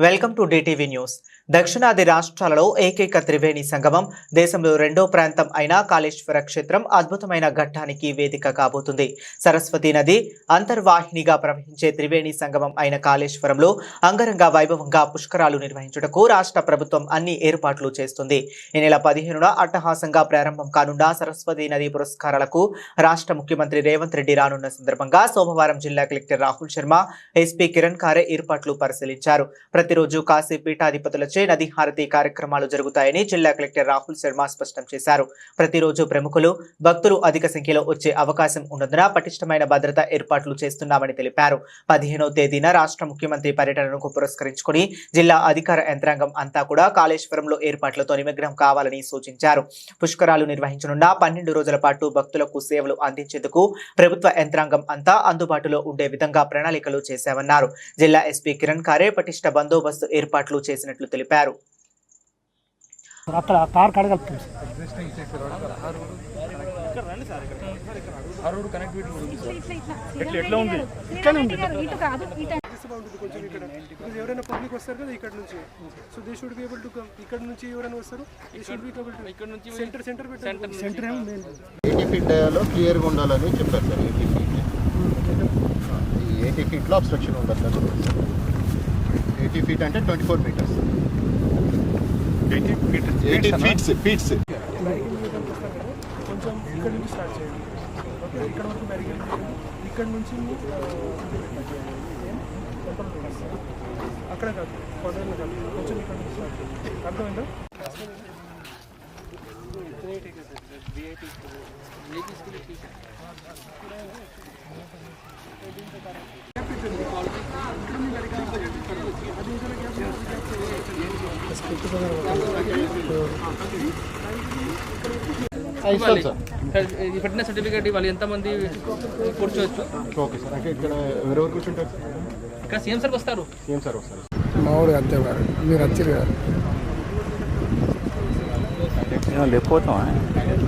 Welcome to DTV news. దక్షిణాది రాష్ట్రాలలో ఏకైక త్రివేణి సంగమం, దేశంలో రెండో ప్రాంతం అయిన కాళేశ్వర క్షేత్రం అద్భుతమైన ఘట్టానికి వేదిక కాబోతుంది. సరస్వతి నది అంతర్వాహినిగా ప్రవహించే త్రివేణి సంగమం అయిన కాళేశ్వరంలో అంగరంగ వైభవంగా పుష్కరాలు నిర్వహించుటకు రాష్ట్ర ప్రభుత్వం అన్ని ఏర్పాట్లు చేస్తుంది. ఈ నెల 15న అట్టహాసంగా ప్రారంభం కానున్న సరస్వతి నది పురస్కారాలకు రాష్ట్ర ముఖ్యమంత్రి రేవంత్ రెడ్డి రానున్న సందర్భంగా సోమవారం జిల్లా కలెక్టర్ రాహుల్ శర్మ, ఎస్పీ కిరణ్ ఖారే ఏర్పాట్లు పరిశీలించారు. ప్రతిరోజు కాశీ పీఠాధిపతులచే నది హారతి కార్యక్రమాలు జరుగుతాయని జిల్లా కలెక్టర్ రాహుల్ శర్మ స్పష్టం చేశారు. ప్రతిరోజు ప్రముఖులు, భక్తులు అధిక సంఖ్యలో వచ్చే అవకాశం ఉన్నందున పటిష్టమైన భద్రతా ఏర్పాట్లు చేస్తున్నామని తెలిపారు. 15వ తేదీన రాష్ట్ర ముఖ్యమంత్రి పర్యటనకు పురస్కరించుకుని జిల్లా అధికార యంత్రాంగం అంతా కూడా కాళేశ్వరంలో ఏర్పాట్లతో నిమగ్నం కావాలని సూచించారు. పుష్కరాలు నిర్వహించనున్న 12 రోజుల పాటు భక్తులకు సేవలు అందించేందుకు ప్రభుత్వ యంత్రాంగం అంతా అందుబాటులో ఉండే విధంగా ప్రణాళికలు చేశామన్నారు. జిల్లా ఎస్పీ కిరణ్ ఖారే పటిష్ట బందోబస్తు ఏర్పాట్లు చేసినట్లు తెలిపారు. ఎవరైనా పబ్లిక్ వస్తారు కదా ఇక్కడ నుంచి, so they should be able to come. ఇక్కడ నుంచి ఎవరైనా వస్తారు, they should be able to ఇక్కడ నుంచి సెంటర్ ఏమో మెయిన్ 80 ఫీట్ డయాలో క్లియర్గా ఉండాలని చెప్పారు సార్. 80 ఫీట్లో అబ్స్ట్రక్షన్ ఉండదు సార్. 80 ఫీట్ అంటే 24 మీటర్స్. 80 ఫీట్స్ కొంచెం ఇక్కడ నుంచి స్టార్ట్ చేయండి. ఓకే, ఇక్కడ వరకు బ్యారికేడ్, ఇక్కడ నుంచి అక్కడ కాదు, కొడవల్లో కాదు, కొంచెం ఇక్కడ నుంచి స్టార్ట్ చేయండి. అర్థమైందా? ఫిట్నెస్ సర్టిఫికేట్ ఇవ్వాలి. ఎంతమంది కూర్చోవచ్చు? Okay sir. అంటే ఇక్కడ ఎవరెవరు కూర్చుంటారు? ఇక్కడ సీఎం సార్ వస్తారు. సీఎం సార్ వస్తారు. మామూలుగా అంతే గారు, మీరు వచ్చారు కదా లేకపోతాం.